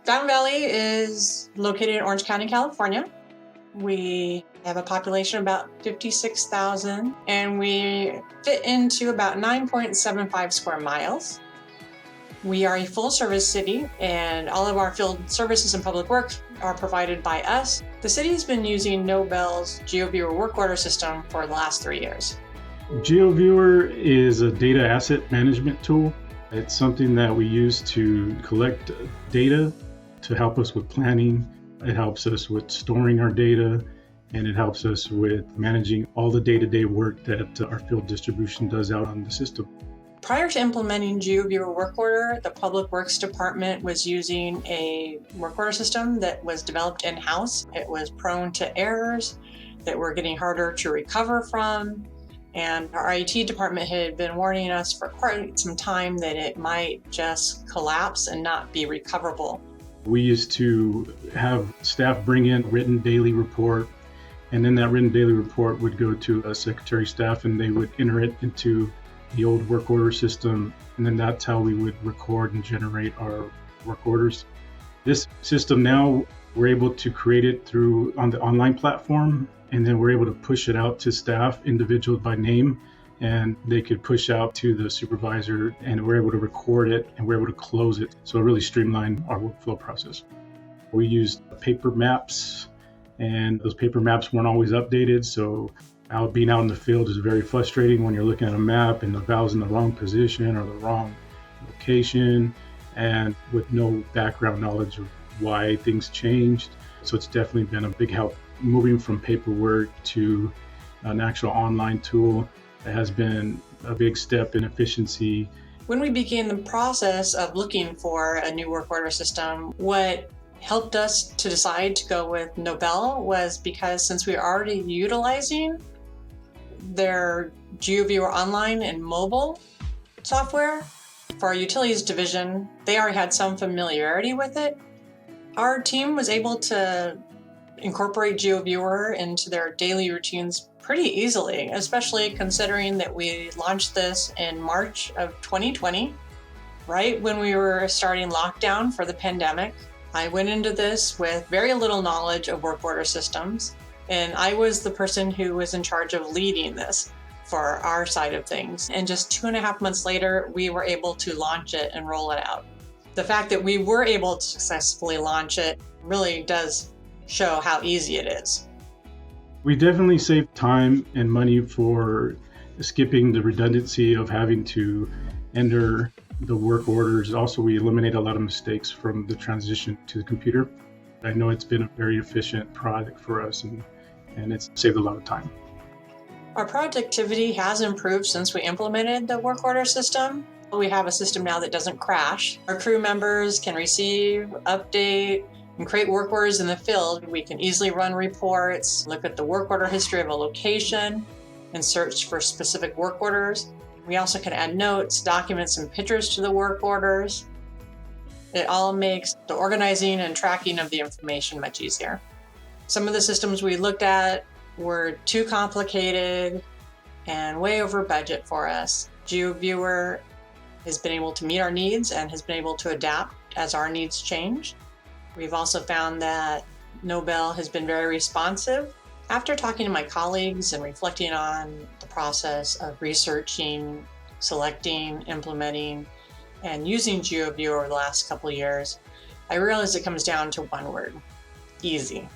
Fountain Valley is located in Orange County, California. We have a population of about 56,000, and we fit into about 9.75 square miles. We are a full-service city, and all of our field services and public works are provided by us. The city has been using Nobel's GeoViewer work order system for the last 3 years. GeoViewer is a data asset management tool. It's something that we use to collect data to help us with planning. It helps us with storing our data, and it helps us with managing all the day-to-day work that our field distribution does out on the system. Prior to implementing GeoViewer work order, the Public Works Department was using a work order system that was developed in-house. It was prone to errors that were getting harder to recover from. And our IT department had been warning us for quite some time that it might just collapse and not be recoverable. We used to have staff bring in a written daily report, and then that written daily report would go to a secretary of staff and they would enter it into the old work order system, and then that's how we would record and generate our work orders. This system now, we're able to create it on the online platform, and then we're able to push it out to staff, individual by name, and they could push out to the supervisor, and we're able to record it and we're able to close it. So it really streamlined our workflow process. We used paper maps, and those paper maps weren't always updated, so being out in the field is very frustrating when you're looking at a map and the valve's in the wrong position or the wrong location, and with no background knowledge of why things changed. So it's definitely been a big help. Moving from paperwork to an actual online tool has been a big step in efficiency. When we began the process of looking for a new work order system, what helped us to decide to go with Nobel was because since we were already utilizing their GeoViewer online and mobile software for our utilities division, they already had some familiarity with it. Our team was able to incorporate GeoViewer into their daily routines pretty easily, especially considering that we launched this in March of 2020, right when we were starting lockdown for the pandemic. I went into this with very little knowledge of work order systems, and I was the person who was in charge of leading this for our side of things. And just 2.5 months later, we were able to launch it and roll it out. The fact that we were able to successfully launch it really does show how easy it is. We definitely save time and money for skipping the redundancy of having to enter the work orders. Also, we eliminate a lot of mistakes from the transition to the computer. I know it's been a very efficient product for us, and it's saved a lot of time. Our productivity has improved since we implemented the work order system. We have a system now that doesn't crash. Our crew members can receive, update, and create work orders in the field. We can easily run reports, look at the work order history of a location, and search for specific work orders. We also can add notes, documents, and pictures to the work orders. It all makes the organizing and tracking of the information much easier. Some of the systems we looked at were too complicated and way over budget for us. GeoViewer has been able to meet our needs and has been able to adapt as our needs change. We've also found that Nobel has been very responsive. After talking to my colleagues and reflecting on the process of researching, selecting, implementing, and using GeoViewer over the last couple of years, I realized it comes down to one word: easy.